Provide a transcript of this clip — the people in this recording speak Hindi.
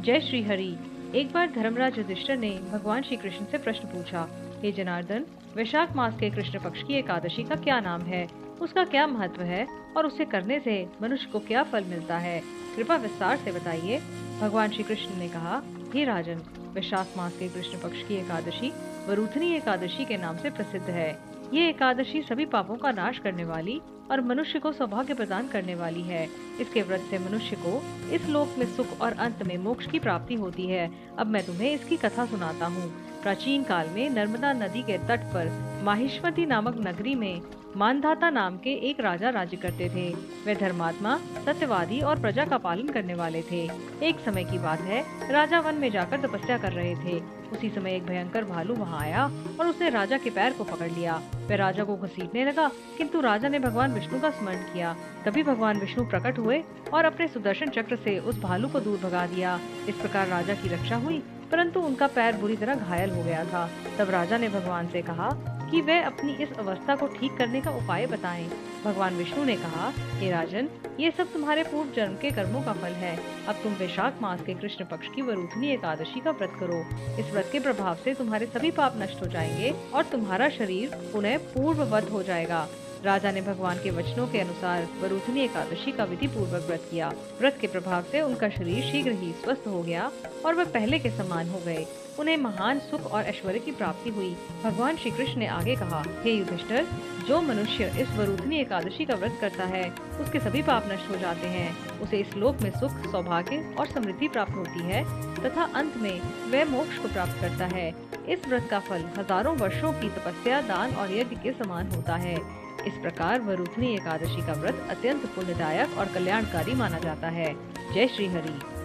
जय श्री हरि। एक बार धर्मराज युधिष्ठिर ने भगवान श्री कृष्ण से प्रश्न पूछा, हे जनार्दन, वैशाख मास के कृष्ण पक्ष की एकादशी का क्या नाम है, उसका क्या महत्व है और उसे करने से मनुष्य को क्या फल मिलता है, कृपा विस्तार से बताइए। भगवान श्री कृष्ण ने कहा, हे राजन, वैशाख मास के कृष्ण पक्ष की एकादशी वरूथनी एकादशी के नाम से प्रसिद्ध है। ये एकादशी सभी पापों का नाश करने वाली और मनुष्य को सौभाग्य प्रदान करने वाली है। इसके व्रत से मनुष्य को इस लोक में सुख और अंत में मोक्ष की प्राप्ति होती है। अब मैं तुम्हें इसकी कथा सुनाता हूँ। प्राचीन काल में नर्मदा नदी के तट पर माहिष्मती नामक नगरी में मानधाता नाम के एक राजा राज्य करते थे। वे धर्मात्मा, सत्यवादी और प्रजा का पालन करने वाले थे। एक समय की बात है, राजा वन में जाकर तपस्या कर रहे थे। उसी समय एक भयंकर भालू वहां आया और उसने राजा के पैर को पकड़ लिया। वह राजा को घसीटने लगा, किंतु राजा ने भगवान विष्णु का स्मरण किया। तभी भगवान विष्णु प्रकट हुए और अपने सुदर्शन चक्र से उस भालू को दूर भगा दिया। इस प्रकार राजा की रक्षा हुई, परंतु उनका पैर बुरी तरह घायल हो गया था। तब राजा ने भगवान से कहा कि वे अपनी इस अवस्था को ठीक करने का उपाय बताएं। भगवान विष्णु ने कहा, हे राजन, ये सब तुम्हारे पूर्व जन्म के कर्मों का फल है। अब तुम वैशाख मास के कृष्ण पक्ष की वरूथनी एकादशी का व्रत करो। इस व्रत के प्रभाव से तुम्हारे सभी पाप नष्ट हो जाएंगे और तुम्हारा शरीर पुनः पूर्ववत हो जाएगा। राजा ने भगवान के वचनों के अनुसार वरूथनी एकादशी का विधि पूर्वक व्रत किया। व्रत के प्रभाव से उनका शरीर शीघ्र ही स्वस्थ हो गया और वह पहले के समान हो गए। उन्हें महान सुख और ऐश्वर्य की प्राप्ति हुई। भगवान श्री कृष्ण ने आगे कहा, हे युधिष्ठिर, जो मनुष्य इस वरूथनी एकादशी का व्रत करता है उसके सभी पाप नष्ट हो जाते हैं। उसे इस लोक में सुख, सौभाग्य और समृद्धि प्राप्त होती है तथा अंत में वह मोक्ष को प्राप्त करता है। इस व्रत का फल हजारों वर्षों की तपस्या, दान और यज्ञ के समान होता है। इस प्रकार वरूथनी एकादशी का व्रत अत्यंत पुण्यदायक और कल्याणकारी माना जाता है। जय श्री हरि।